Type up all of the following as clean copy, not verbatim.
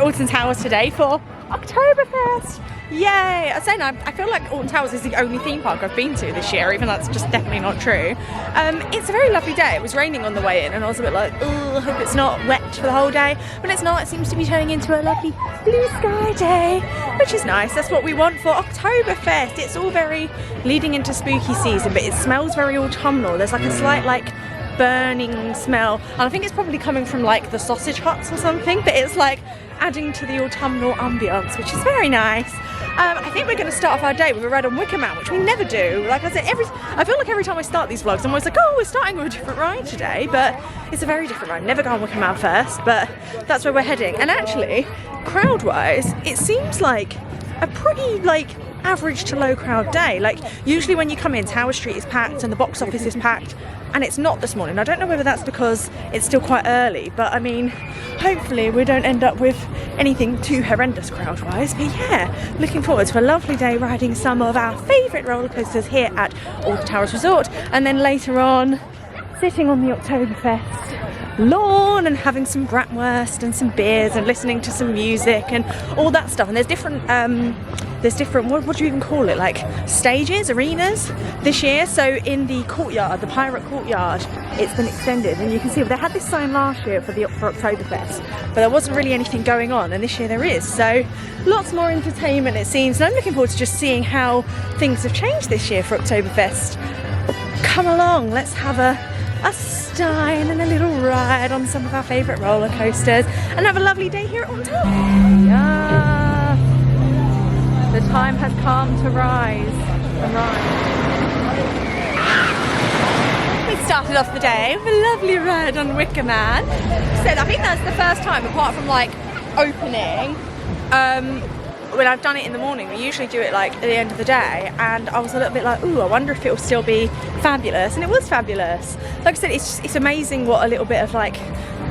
Alton Towers today for Oktoberfest. Yay! I say no, I feel like Alton Towers is the only theme park I've been to this year, even though that's just definitely not true. It's a very lovely day. It was raining on the way in and I was a bit like, oh, I hope it's not wet for the whole day. But it's not, it seems to be turning into a lovely blue sky day, which is nice. That's what we want for Oktoberfest. It's all very leading into spooky season, but it smells very autumnal. There's like a slight like burning smell, and I think it's probably coming from like the sausage huts or something, but it's like adding to the autumnal ambience, which is very nice. I think we're going to start off our day with a ride on Wicker Man, which we never do. Like I said, I feel like every time I start these vlogs I'm always like, oh, we're starting with a different ride today, but it's a very different ride. Never go on Wicker Man first, but that's where we're heading. And actually, crowd wise, it seems like a pretty like average to low crowd day. Like usually when you come in, Tower Street is packed and the box office is packed, and it's not this morning. I don't know whether that's because it's still quite early, but I mean, hopefully we don't end up with anything too horrendous crowd wise. But yeah, looking forward to a lovely day riding some of our favourite roller coasters here at Alton Towers Resort, and then later on sitting on the Oktoberfest lawn and having some bratwurst and some beers and listening to some music and all that stuff. And there's different what do you even call it, like stages, arenas this year. So in the courtyard, the pirate courtyard, it's been extended, and you can see they had this sign last year for Oktoberfest, but there wasn't really anything going on, and this year there is. So lots more entertainment it seems, and I'm looking forward to just seeing how things have changed this year for Oktoberfest. Come along, let's have a stein and a little ride on some of our favourite roller coasters and have a lovely day here at Alton Towers. Yeah. The time has come to rise and ride. We started off the day with a lovely ride on Wicker Man. So I think that's the first time, apart from like opening, when I've done it in the morning. We usually do it like at the end of the day, and I was a little bit like, ooh, I wonder if it will still be fabulous. And it was fabulous. Like I said, it's amazing what a little bit of like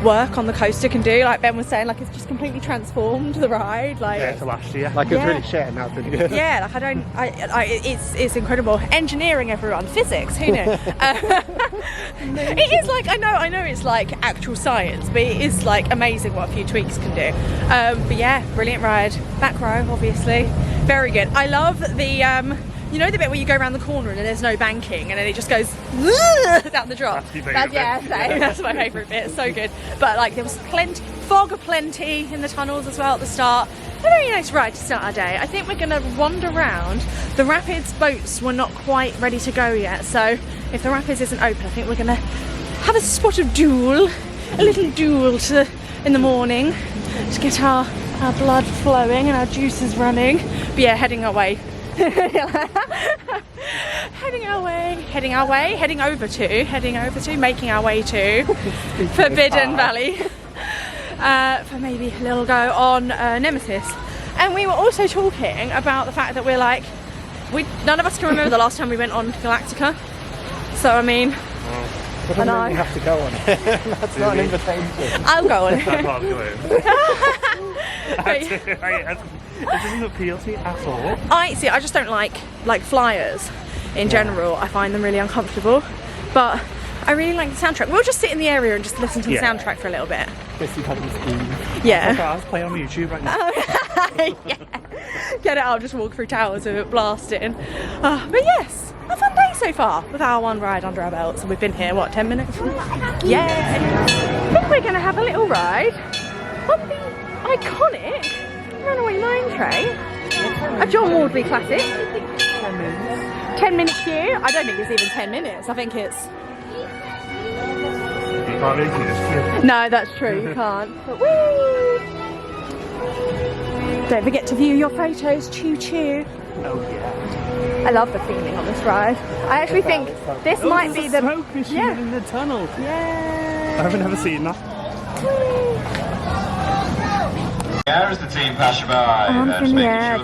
work on the coaster can do. Like Ben was saying, like it's just completely transformed the ride. Like yeah, to last year. Like yeah. It's really shit and now it's really good. Yeah, like it's incredible. Engineering, everyone. Physics, who knew? It is like, I know it's like actual science, but it is like amazing what a few tweaks can do. But yeah, brilliant ride. Back row, obviously. Very good. I love the you know the bit where you go around the corner and then there's no banking and then it just goes down the drop. That's my favourite bit. It's so good. But like there was fog aplenty in the tunnels as well at the start. A very nice ride to start our day. I think we're going to wander around. The Rapids boats were not quite ready to go yet, so if the Rapids isn't open, I think we're going to have a spot of duel, a little duel in the morning to get our blood flowing and our juices running. But yeah, heading over to, making our way to Forbidden Valley for maybe a little go on Nemesis. And we were also talking about the fact that we're like, none of us can remember the last time we went on Galactica. So I mean, and I have to go on it. That's not an invitation. I'll go on it. It doesn't appeal to me at all. I just don't like flyers in general. I find them really uncomfortable, but I really like the soundtrack. We'll just sit in the area and just listen to the soundtrack for a little bit. Yeah. I'll play on YouTube right now. Yeah. Get it, I'll just walk through towers with it blasting. But yes, a fun day so far with our one ride under our belts. And we've been here, what, 10 minutes? Yeah. I think we're going to have a little ride on the iconic Runaway Mine Train, a John Wardley classic. 10-minute queue. I don't think it's even 10 minutes. I think it's... You can't really do this queue. No, that's true, you can't. But woo! Don't forget to view your photos. Choo choo. Oh yeah. I love the theming on this ride. I actually think this might be the smoke machine in the tunnel. Yeah. I haven't ever seen that. There's the team passer by.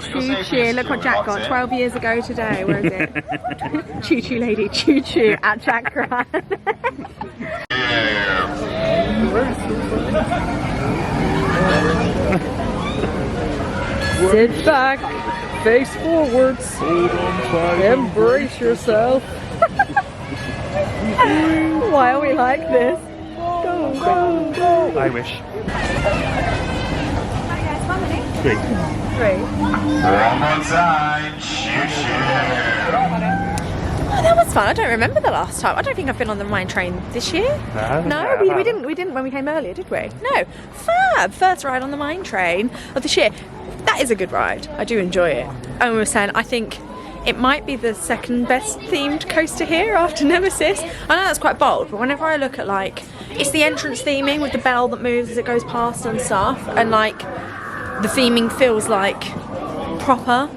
Choo choo. Look what Jack got 12 years ago today. Where is it? Choo choo lady. Choo choo at Jack Run. Sit back, face forwards, embrace yourself. Why are we like this? Go, go, go. I wish. How many? 3. 3. One more time. Shoot. Oh, that was fun. I don't remember the last time. I don't think I've been on the mine train this year. No, we didn't when we came earlier, did we? No. Fab. First ride on the mine train of this year. That is a good ride. I do enjoy it. And we were saying, I think it might be the second best themed coaster here after Nemesis. I know that's quite bold, but whenever I look at like, it's the entrance theming with the bell that moves as it goes past and stuff, and like the theming feels like proper.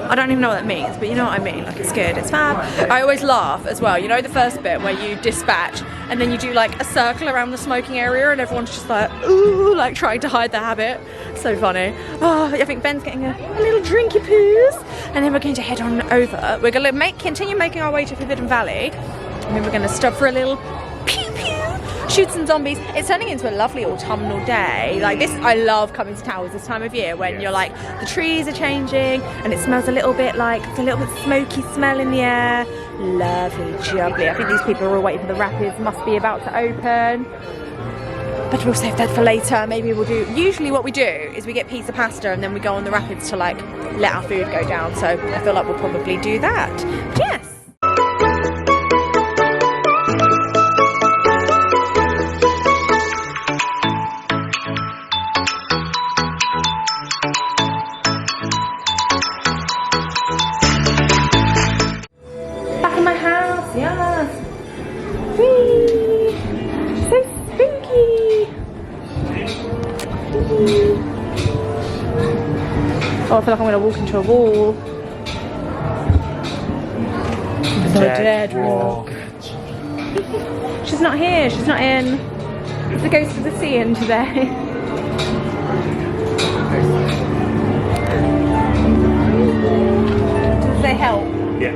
I don't even know what that means, but you know what I mean, like it's good, it's fab. I always laugh as well, you know the first bit where you dispatch and then you do like a circle around the smoking area and everyone's just like, ooh, like trying to hide their habit. So funny. Oh, I think Ben's getting a little drinky poos, and then we're going to head on over. We're going to continue making our way to Forbidden Valley, and then we're going to stop for a little pew pew, shoot some zombies. It's turning into a lovely autumnal day. Like this, I love coming to Towers this time of year when you're like, the trees are changing and it smells a little bit like, it's a little bit smoky smell in the air. Lovely, jubbly. I think these people are all waiting for the rapids, must be about to open. But we'll save that for later. Maybe we'll do, usually what we do is we get pizza pasta and then we go on the rapids to like let our food go down. So I feel like we'll probably do that. But yes. Back in my house, yes. Whee! So spooky. Oh, I feel like I'm going to walk into a wall. The dead walk. She's not here, she's not in. It's the ghost of the sea in today. Does they help? Yeah.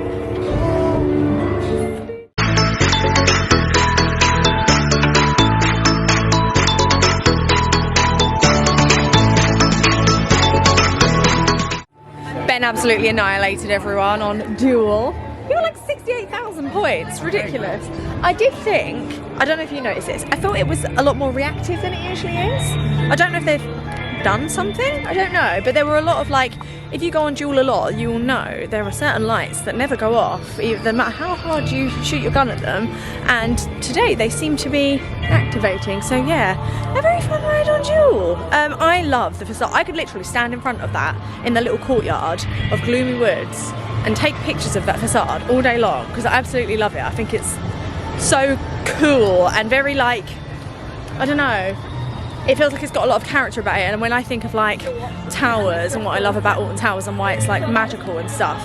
Ben absolutely annihilated everyone on Duel. He got like 68,000 points, ridiculous. I did think, I don't know if you noticed this, I thought it was a lot more reactive than it usually is. I don't know if they've done something, I don't know, but there were a lot of like, if you go on Duel a lot, you will know there are certain lights that never go off, no matter how hard you shoot your gun at them, and today they seem to be activating, so yeah, a very fun ride on Duel. I love the facade. I could literally stand in front of that in the little courtyard of Gloomy Woods and take pictures of that facade all day long, because I absolutely love it. I think it's so cool and very like, I don't know, it feels like it's got a lot of character about it. And when I think of like Towers and what I love about Alton Towers and why it's like magical and stuff,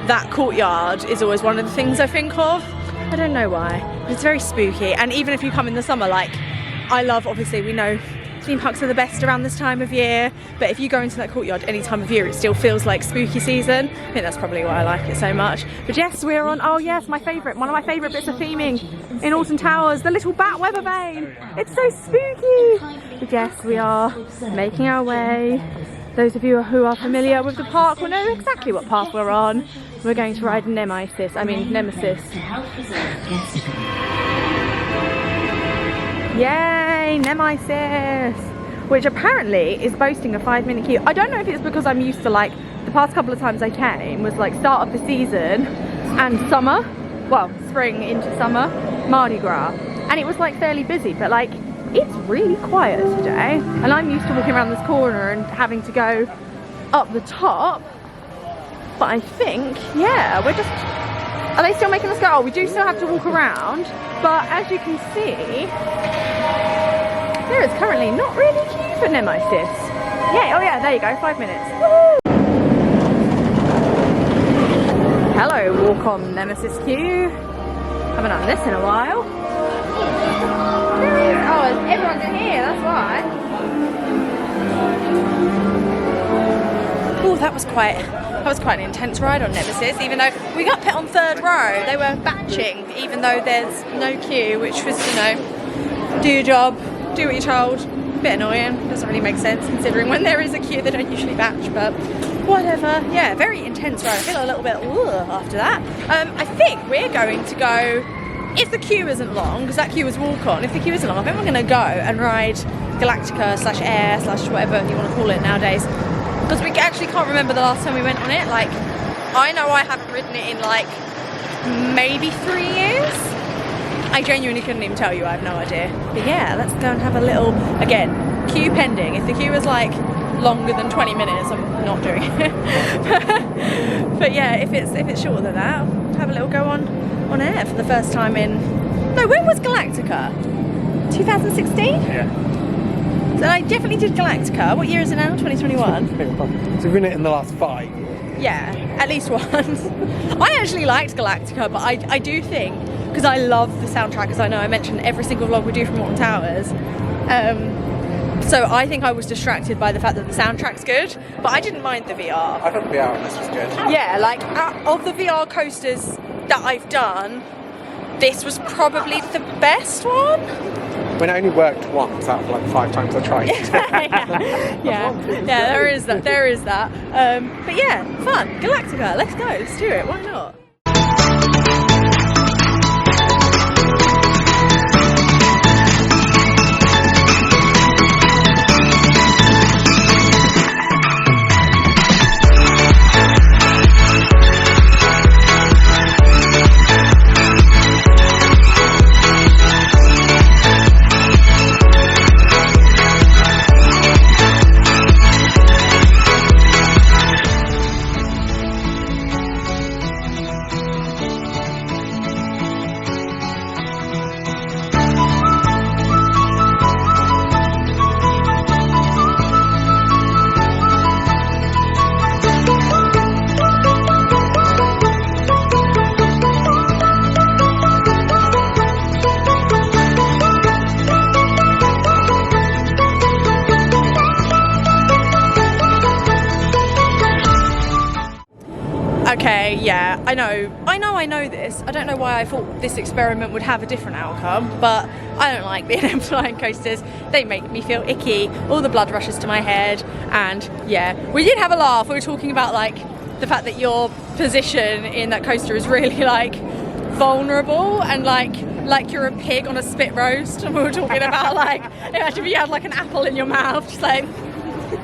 that courtyard is always one of the things I think of. I don't know why, it's very spooky. And even if you come in the summer, like I love, obviously we know theme parks are the best around this time of year, but if you go into that courtyard any time of year, it still feels like spooky season. I think that's probably why I like it so much. But yes, we're on, oh yes, my favourite, one of my favourite bits of theming in Alton Towers, the little bat weather vane. It's so spooky. But yes, we are making our way. Those of you who are familiar with the park will know exactly what path we're on. We're going to ride Nemesis. Yay, Nemesis! Which apparently is boasting a 5-minute queue. I don't know if it's because I'm used to like, the past couple of times I came was like start of the season and summer, well, spring into summer, Mardi Gras. And it was like fairly busy, but like, it's really quiet today. And I'm used to walking around this corner and having to go up the top. But I think, yeah, we're just, are they still making us go? Oh, we do still have to walk around. But as you can see, there is currently not really a queue for Nemesis. Yeah, oh yeah, there you go, 5 minutes. Woo! Hello, walk on Nemesis queue. Haven't done this in a while. There he is. Oh, everyone's in here, that's why. Oh, that was quite an intense ride on Nemesis, even though we got put on 3rd row. They were batching, even though there's no queue, which was, you know, do your job, do what you're told. Bit annoying, doesn't really make sense considering when there is a queue they don't usually batch, but whatever. Yeah, very intense ride. I feel a little bit after that. I think we're going to go, if the queue isn't long, because that queue was walk on, if the queue isn't long, I think we're going to go and ride Galactica / Air / whatever you want to call it nowadays, because we actually can't remember the last time we went on it. Like, I know I haven't ridden it in like maybe 3 years. I genuinely couldn't even tell you, I have no idea. But yeah, let's go and have a little, again, queue pending. If the queue is like longer than 20 minutes, I'm not doing it. But yeah, if it's shorter than that, I'll have a little go on air for the first time in, no, when was Galactica? 2016? Yeah. So I definitely did Galactica. What year is it now? 2021? So we've been in the last 5. Yeah, at least once. I actually liked Galactica, but I do think, because I love the soundtrack, as I know I mentioned every single vlog we do from Alton Towers, so I think I was distracted by the fact that the soundtrack's good, but I didn't mind the VR. I thought the VR on this was good. Yeah, like of the VR coasters that I've done, this was probably the best one. When it only worked once out of like 5 times I tried. yeah, there is that. But yeah, fun. Galactica, let's go, let's do it, why not? Okay, yeah, I know this. I don't know why I thought this experiment would have a different outcome, but I don't like being in flying coasters. They make me feel icky, all the blood rushes to my head, and yeah, we did have a laugh. We were talking about like the fact that your position in that coaster is really like vulnerable and like you're a pig on a spit roast, and we were talking about like imagine if you had like an apple in your mouth, just like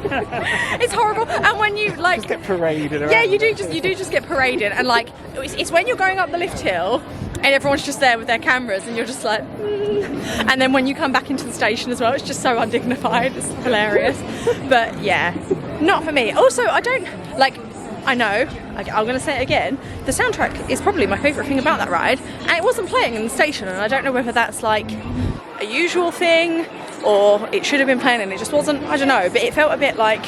it's horrible. And when you like just get paraded around. Yeah, you do just get paraded, and like it's when you're going up the lift hill and everyone's just there with their cameras and you're just like and then when you come back into the station as well, it's just so undignified. It's hilarious. But yeah, not for me. Also, I don't like, I know, I'm going to say it again, the soundtrack is probably my favourite thing about that ride, and it wasn't playing in the station, and I don't know whether that's like a usual thing or it should have been playing and it just wasn't, I don't know, but it felt a bit like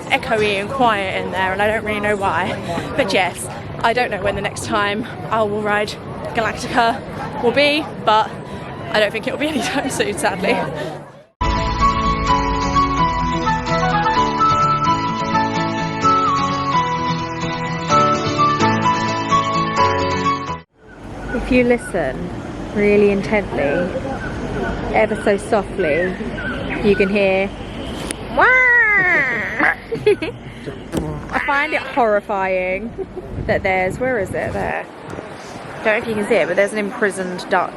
echoey and quiet in there, and I don't really know why. But yes, I don't know when the next time I will ride Galactica will be, but I don't think it'll be anytime soon, sadly. If you listen really intently, ever so softly, you can hear I find it horrifying that there's, where is it? There. Don't know if you can see it, but there's an imprisoned duck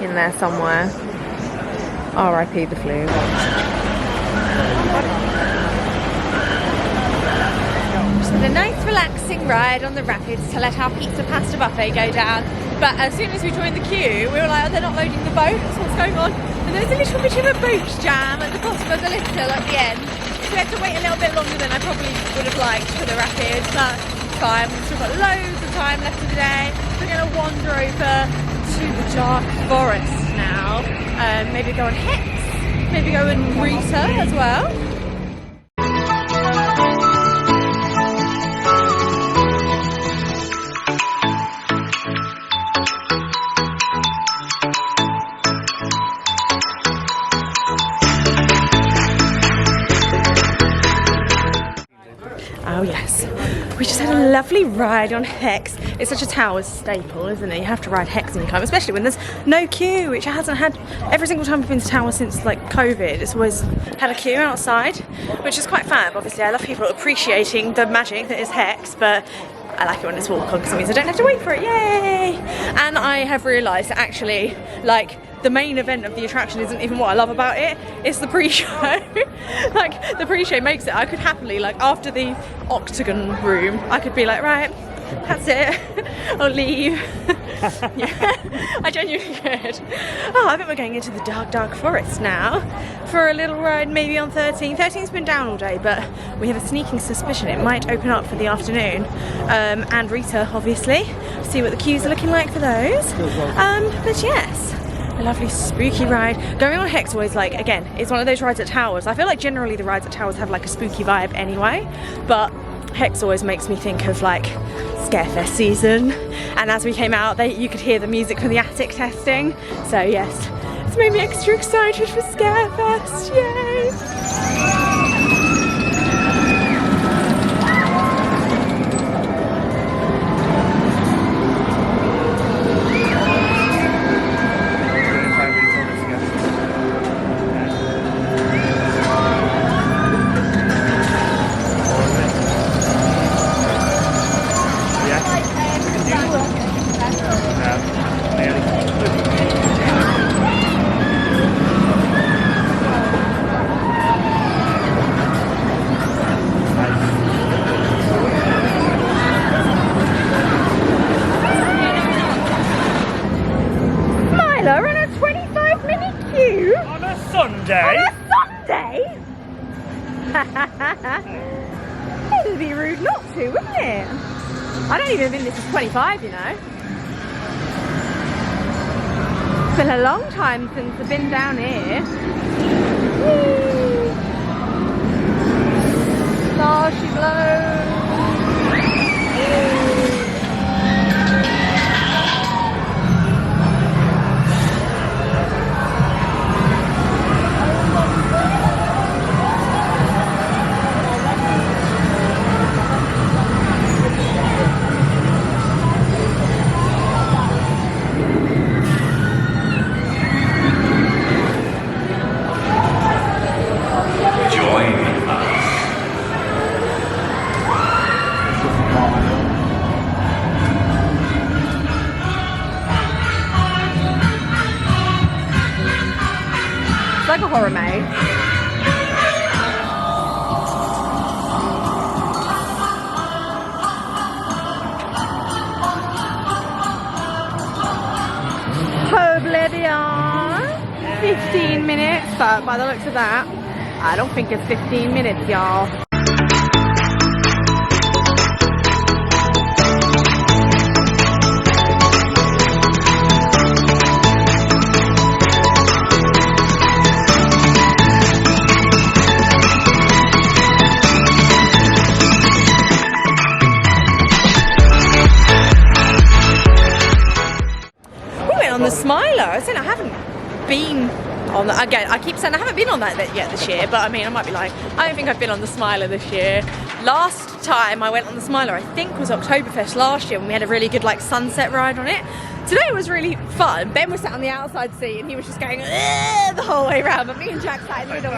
in there somewhere. R.I.P. the flu. Just had a nice relaxing ride on the rapids to let our pizza pasta buffet go down. But as soon as we joined the queue, we were like, oh, they're not loading the boats, what's going on? And there was a little bit of a boat jam at the bottom of the lift hill at the end. So we had to wait a little bit longer than I probably would have liked for the rapids, but it's fine. We've still got loads of time left of the day. We're going to wander over to the dark forest now. Maybe go on Hex, maybe go and Rita as well. Oh yes, we just had a lovely ride on Hex. It's such a Towers staple, isn't it? You have to ride Hex when you come, especially when there's no queue, which it hasn't had every single time we've been to Towers since like COVID. It's always had a queue outside, which is quite fab. Obviously, I love people appreciating the magic that is Hex, but I like it when it's walk on because it means I don't have to wait for it. Yay! And I have realised that actually, like, the main event of the attraction isn't even what I love about it, it's the pre-show. Like, the pre-show makes it. I could happily, like, after the octagon room, I could be like, right, that's it, I'll leave. Yeah, I genuinely could. Oh, I think we're going into the dark forest now for a little ride, maybe on 13. 13's been down all day, but we have a sneaking suspicion it might open up for the afternoon. And Rita, obviously. See what the queues are looking like for those. But yes, a lovely spooky ride. Going on Hex always, like, again, it's one of those rides at Towers. I feel like generally the rides at Towers have like a spooky vibe anyway, but Hex always makes me think of like Scarefest season. And as we came out, you could hear the music from the attic testing. So yes, it's made me extra excited for Scarefest. Yay! It would be rude not to, wouldn't it? I don't even think this is 25, you know. It's been a long time since I've been down here. Whee! Starshy blows. Like a horror maze. Oblivion. 15 minutes, but by the looks of that, I don't think it's 15 minutes, y'all. The Smiler. I said I haven't been on that. Again, I keep saying I haven't been on that yet this year, but I mean, I might be lying. I don't think I've been on the Smiler this year. Last time I went on the Smiler, I think was Oktoberfest last year, when we had a really good like sunset ride on it. Today was really fun. Ben was sat on the outside seat and he was just going the whole way around, but me and Jack sat in the middle.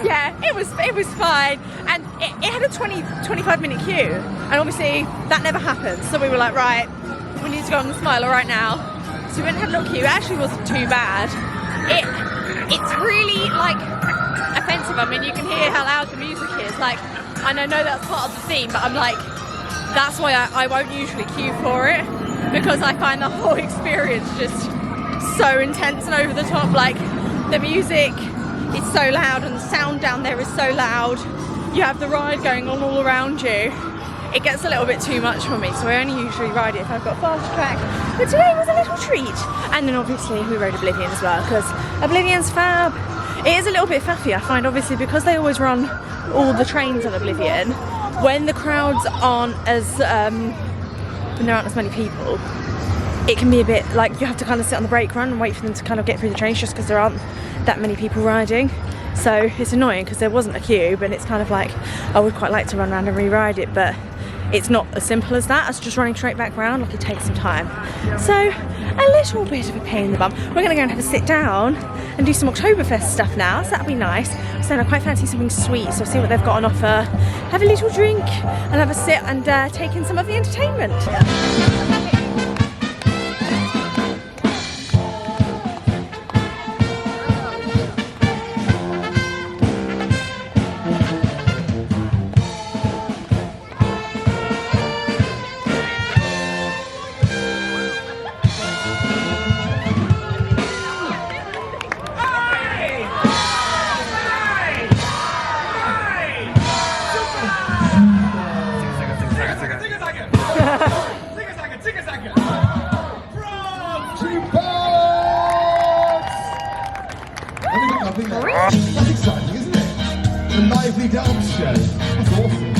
Yeah, it was fine, and it had a 20-25 minute queue, and obviously that never happens. So we were like, right, we need to go on the Smiler right now. So we went and had a little queue. It actually wasn't too bad. It's really like offensive. I mean, you can hear how loud the music is. Like, I know that's part of the theme, but I'm like, that's why I won't usually queue for it, because I find the whole experience just so intense and over the top. Like, the music is so loud and the sound down there is so loud. You have the ride going on all around you. It gets a little bit too much for me, so I only usually ride it if I've got fast track. But today was a little treat. And then obviously we rode Oblivion as well, because Oblivion's fab. It is a little bit faffy, I find, obviously, because they always run all the trains on Oblivion. When the crowds aren't as, when there aren't as many people, it can be a bit like you have to kind of sit on the brake run and wait for them to kind of get through the trains, just because there aren't that many people riding. So it's annoying because there wasn't a queue, but it's kind of like, I would quite like to run around and re-ride it, but it's not as simple as that, as just running straight back round. Like, it takes some time. So a little bit of a pain in the bum. We're going to go and have a sit down and do some Oktoberfest stuff now, so that'll be nice. So I quite fancy something sweet, so I'll see what they've got on offer, have a little drink and have a sit and take in some of the entertainment. think that's exciting, isn't it? A lively dance show. That's awesome.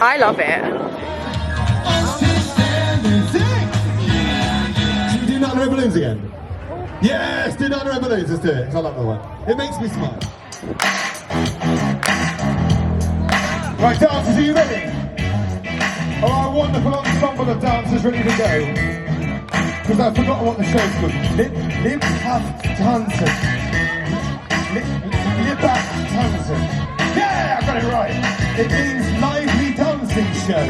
I love it. Should we do Nightmare Red Balloons again? Yes, do Nightmare Red Balloons, let's do it. I love that one. It makes me smile. Right, dancers, are you ready? Are our wonderful ensemble of dancers ready to go? Because I've forgotten what the show's called. Lip Have Tanzen. Lip Have Tanzen. Yeah, I got it right. It means lively dancing show.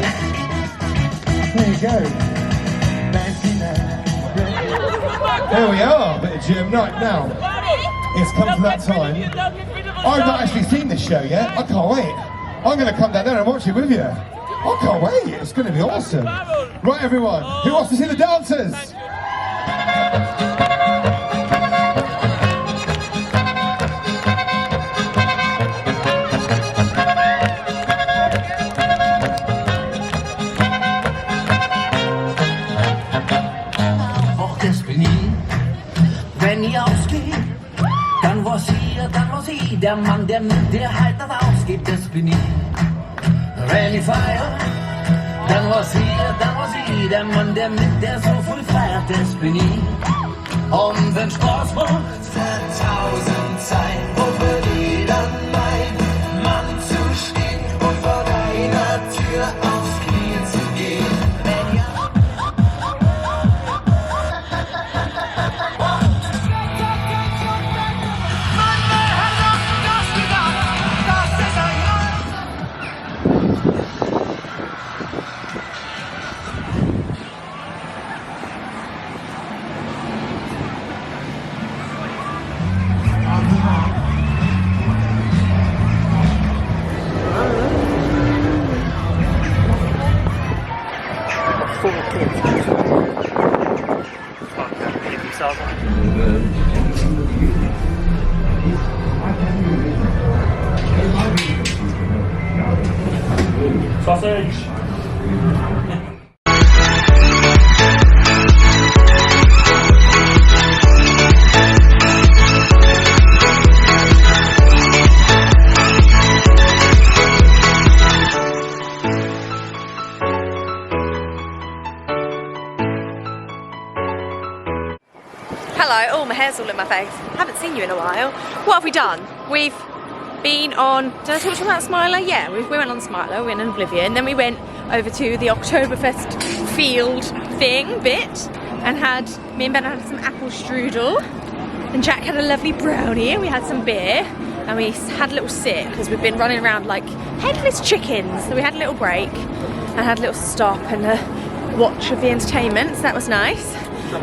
There you go. There we are, bit of gym. Right, now, it's come to that time. I've not actually seen this show yet. I can't wait. I'm going to come down there and watch it with you. I can't wait. It's going to be awesome. Right, everyone. Who wants to see the dancers? Wenn ihr ausgeht, dann war's hier, dann war's ich, der Mann, der mit dir heiter ausgeht, das bin ich. Wenn ich feier, dann war's hier, dann war's ich, der Mann, der mit der so viel feiert, das bin ich. Und wenn Spaß macht, für 1000 Zeit, und für jeder mein Mann zu stehen und vor deiner Tür aufs Knie zu gehen. Wenn ihr Sausage. Hello, oh my hair's all in my face. Haven't seen you in a while. What have we done? We've been on, did I talk to you about Smiler? Yeah, we went on Smiler, we went on Oblivion, then we went over to the Oktoberfest field bit and me and Ben had some apple strudel and Jack had a lovely brownie and we had some beer and we had a little sit because we've been running around like headless chickens, so we had a little break and had a little stop and a watch of the entertainment, so that was nice.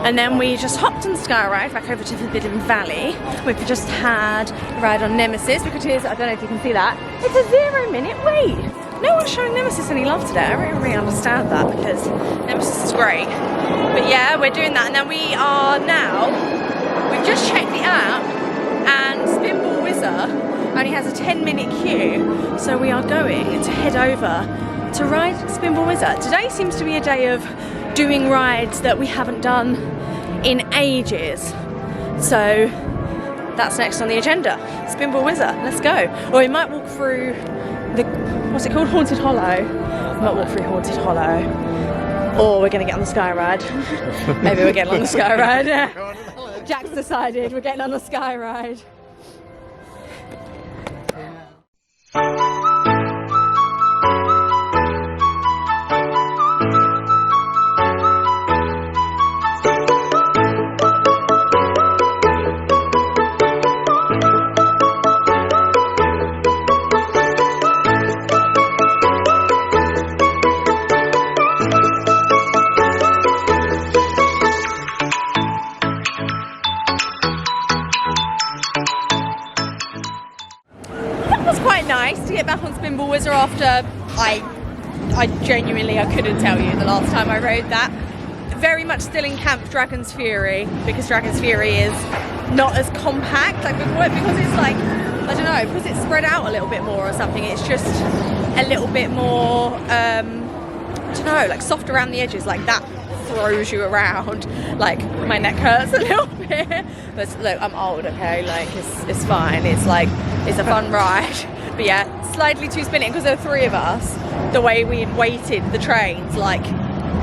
And then we just hopped on the sky ride back over to the Forbidden Valley. We've just had a ride on Nemesis, which is, I don't know if you can see that, it's a 0-minute wait. No one's showing Nemesis any love today. I don't really understand that because Nemesis is great. But yeah, we're doing that. And then we are now, we've just checked the app and Spinball Whizzer only has a 10-minute queue. So we are going to head over to ride Spinball Whizzer. Today seems to be a day of doing rides that we haven't done in ages. So that's next on the agenda. Spinball Whizzer, let's go. Or we might walk through the, what's it called? Haunted Hollow. We might walk through Haunted Hollow. Or we're gonna get on the sky ride. Maybe we're getting on the sky ride. Jack's decided we're getting on the sky ride. To get back on Spinball Whizzer after I genuinely couldn't tell you the last time I rode that. Very much still in Camp Dragon's Fury because Dragon's Fury is not as compact, like before, because it's like I don't know, because it's spread out a little bit more or something, it's just a little bit more, I don't know, like soft around the edges, like that throws you around. Like my neck hurts a little bit, but look, I'm old, okay, like it's fine. It's like, it's a fun ride. But yeah, slightly too spinning because there were 3 of us. The way we had weighted the trains, like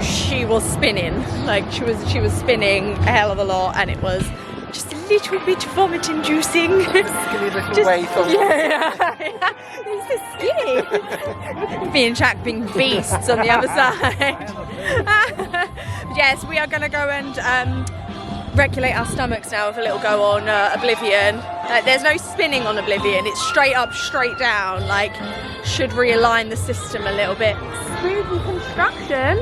she was spinning, like she was spinning a hell of a lot, and it was just a little bit vomit inducing. Skinny little waif on. Yeah. He's so skinny. Me and Jack being beasts on the other side. Yes, we are going to go and regulate our stomachs now with a little go on Oblivion. There's no spinning on Oblivion, it's straight up, straight down, like should realign the system a little bit. Spooky construction.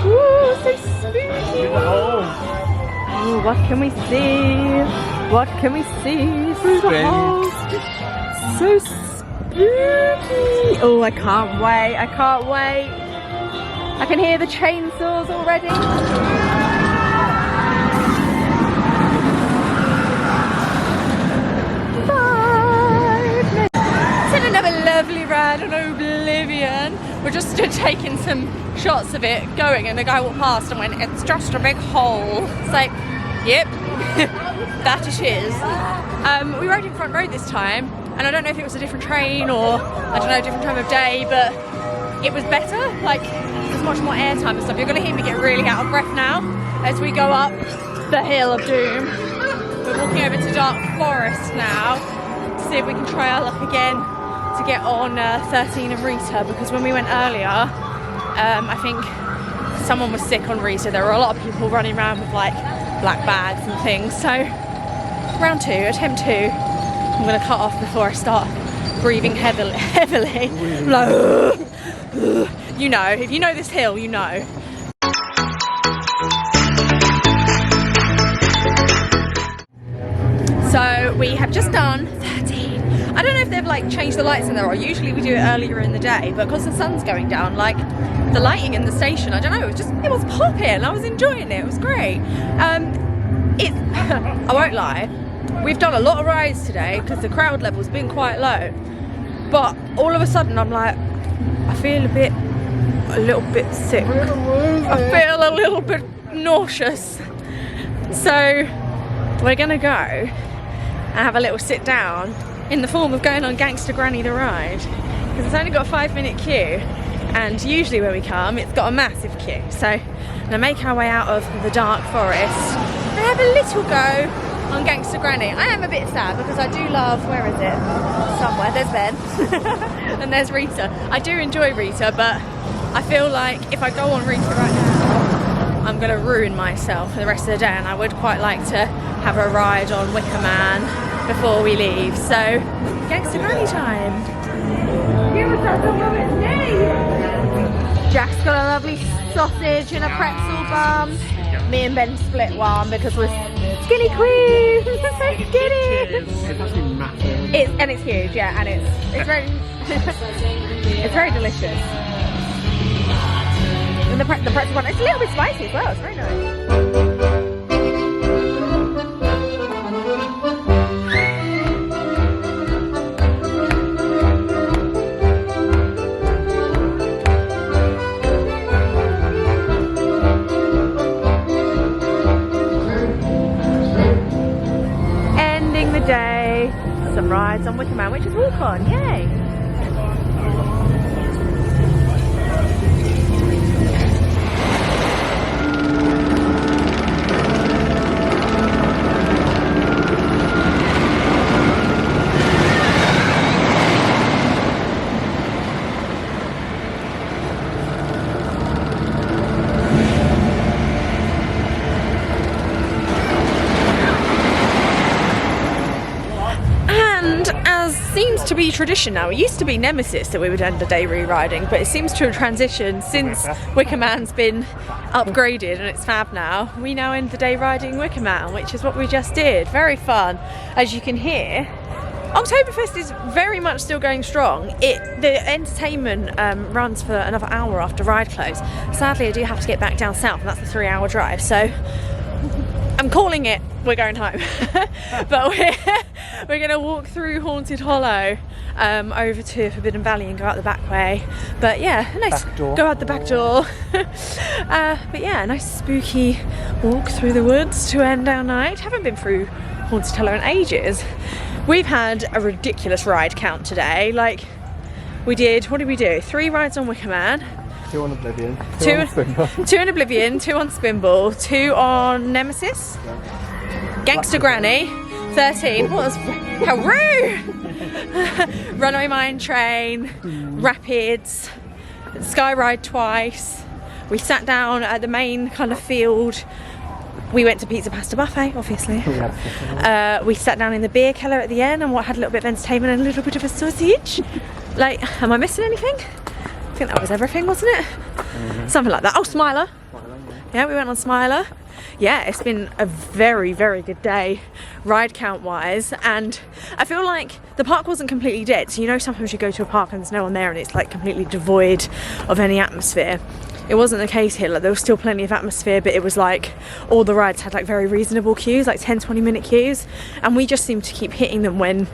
Ooh, so spooky. Ooh, what can we see? What can we see through the holes? So spooky. Oh, I can't wait, I can't wait. I can hear the chainsaws already. Another lovely ride on Oblivion. We're just stood taking some shots of it going, and the guy walked past and went, "It's just a big hole." It's like, yep, that it is. We rode in front row this time, and I don't know if it was a different train or I don't know, a different time of day, but it was better. Like there's much more airtime and stuff. You're going to hear me get really out of breath now as we go up the hill of doom. We're walking over to Dark Forest now to see if we can try our luck again to get on 13 and Rita, because when we went earlier, I think someone was sick on Rita. There were a lot of people running around with like black bags and things. So round 2, attempt 2, I'm going to cut off before I start breathing heavily. Like, you know, if you know this hill, you know. So we have just done 13. I don't know if they've like changed the lights in there, or usually we do it earlier in the day, but because the sun's going down, like the lighting in the station, I don't know, it was popping. I was enjoying it. It was great. I won't lie, we've done a lot of rides today because the crowd level's been quite low, but all of a sudden I'm like, I feel a little bit sick. I feel a little bit nauseous. So we're gonna go and have a little sit down in the form of going on Gangster Granny the ride, because it's only got a 5-minute queue, and usually when we come it's got a massive queue. So I'm gonna make our way out of the Dark Forest and have a little go on Gangster Granny. I am a bit sad because I do love, where is it? Somewhere, there's Ben and there's Rita. I do enjoy Rita, but I feel like if I go on Rita right now, I'm gonna ruin myself for the rest of the day, and I would quite like to have a ride on Wicker Man before we leave. So, Gangster Granny time. Give us a woman's name. Jack's got a lovely sausage and a pretzel bun. Me and Ben split one because we're skinny queens. We're so skinny. It's actually massive. It's huge, yeah, and it's very it's very delicious. And the pretzel one, it's a little bit spicy as well. It's very nice. Day, some rides on Wicker Man, which is walk on, yay! Seems to be tradition now. It used to be Nemesis that we would end the day re-riding, but it seems to have transitioned since Wicker Man's been upgraded and it's fab now. We now end the day riding Wicker Man, which is what we just did. Very fun. As you can hear, Oktoberfest is very much still going strong. The entertainment runs for another hour after ride close. Sadly, I do have to get back down south, and that's a 3-hour drive, so I'm calling it we're going home. But we're gonna walk through Haunted Hollow over to Forbidden Valley and go out the back way. But yeah, nice. Go out the back door. But yeah, a nice spooky walk through the woods to end our night. Haven't been through Haunted Hollow in ages. We've had a ridiculous ride count today. Like, what did we do? 3 rides on Wicker Man. 2 on Oblivion. 2 on Spinball. 2 on Oblivion, 2 on Spinball, 2 on Nemesis. Gangster Granny, 13. What was... How rude! Runaway Mine Train, Rapids, Sky Ride twice. We sat down at the main kind of field. We went to Pizza Pasta Buffet, obviously. We sat down in the beer cellar at the end and had a little bit of entertainment and a little bit of a sausage. Like, am I missing anything? I think that was everything, wasn't it? Something like that. Oh, Smiler. Yeah, we went on Smiler. Yeah, it's been a very, very good day, ride count wise, and I feel like the park wasn't completely dead. So, you know, sometimes you go to a park and there's no one there and it's like completely devoid of any atmosphere. It wasn't the case here. Like, there was still plenty of atmosphere, but it was like all the rides had like very reasonable queues, like 10-20 minute queues, and we just seemed to keep hitting them when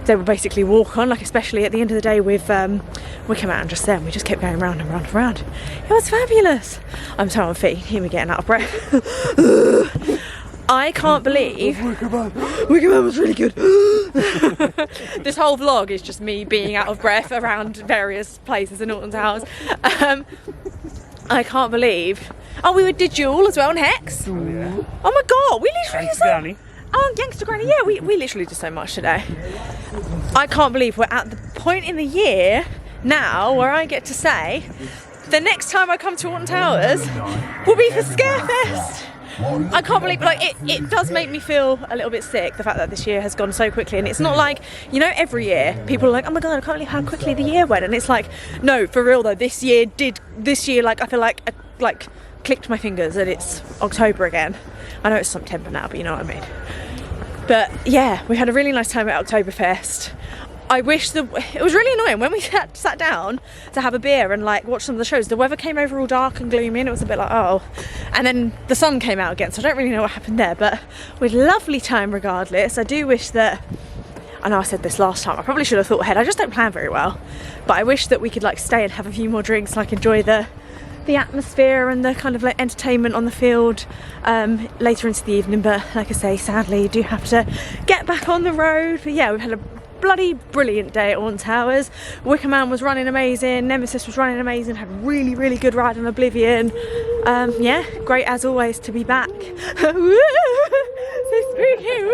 they would basically walk on, like especially at the end of the day with Wicker Man just then. We just kept going round and round and round. It was fabulous. I'm so on feet. Hear me getting out of breath. I can't believe Wicker Man was really good. This whole vlog is just me being out of breath around various places in Alton Towers. I can't believe. Oh, we did Jewel as well on Hex. Oh, yeah. Oh my god, we literally did so. Oh, Gangster Granny, yeah, we literally did so much today. I can't believe we're at the point in the year now where I get to say the next time I come to Alton Towers will be for Scarefest. I can't believe, like, it does make me feel a little bit sick, the fact that this year has gone so quickly. And it's not like, you know, every year people are like, oh my god, I can't believe how quickly the year went. And it's like, no, for real though, this year, like, I feel like I clicked my fingers and it's October again. I know it's September now, but you know what I mean. But yeah, we had a really nice time at Oktoberfest. I wish it was really annoying when we sat down to have a beer and like watch some of the shows. The weather came over all dark and gloomy and it was a bit like, oh. And then the sun came out again, so I don't really know what happened there, but we had a lovely time regardless. I do wish that, I know I said this last time, I probably should have thought ahead. I just don't plan very well. But I wish that we could like stay and have a few more drinks, like enjoy the atmosphere and the kind of like entertainment on the field later into the evening. But like I say, sadly you do have to get back on the road. But yeah, we've had a bloody brilliant day at Alton Towers. Wicker Man was running amazing, Nemesis was running amazing, had a really, really good ride on Oblivion. Yeah, great as always to be back. So spooky.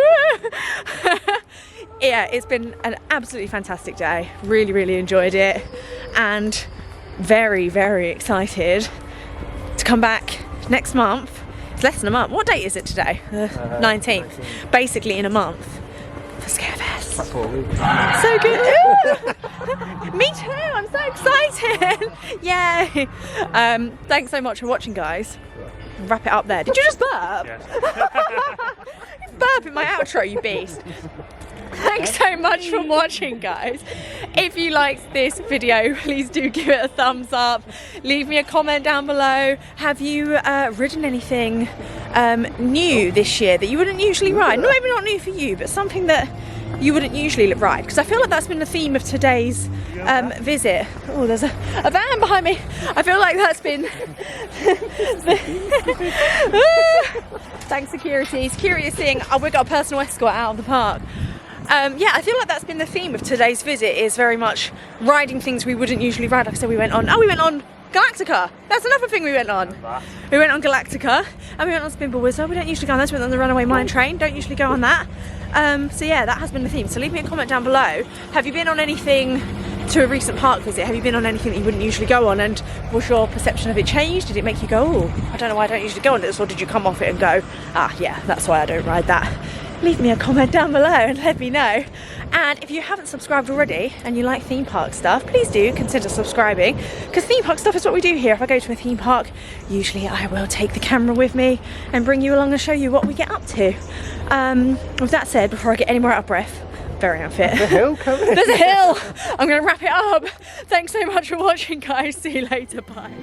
Yeah, it's been an absolutely fantastic day. Really, really enjoyed it, and very, very excited to come back next month. It's less than a month. What date is it today? The 19th. Basically in a month for Scarefest. That's 4 weeks. So good. Me too. I'm so excited. Yay. Thanks so much for watching, guys. Wrap it up there. Did you just burp? Yes. Burp in my outro, you beast. Thanks so much for watching, guys. If you liked this video, please do give it a thumbs up. Leave me a comment down below. Have you ridden anything new this year that you wouldn't usually ride? Maybe not new for you, but something that you wouldn't usually ride, because I feel like that's been the theme of today's visit. Oh, there's a van behind me. I feel like that's been thanks security. Security is saying, oh, we've got a personal escort out of the park. Yeah, I feel like that's been the theme of today's visit, is very much riding things we wouldn't usually ride. Like I said, we went on Galactica. That's another thing we went on. We went on Galactica and we went on Spinball Wizard. We don't usually go on those. We went on the Runaway Mine Train. Don't usually go on that. So yeah, that has been the theme. So leave me a comment down below. Have you been on anything to a recent park visit? Have you been on anything that you wouldn't usually go on, and was your perception of it changed? Did it make you go, oh, I don't know why I don't usually go on this, or did you come off it and go, ah yeah, that's why I don't ride that? Leave me a comment down below and let me know. And if you haven't subscribed already and you like theme park stuff, please do consider subscribing, because theme park stuff is what we do here. If I go to a theme park, usually I will take the camera with me and bring you along and show you what we get up to. With that said, before I get any more out of breath, very unfit. There's a hill coming. There's a hill. I'm going to wrap it up. Thanks so much for watching, guys. See you later. Bye.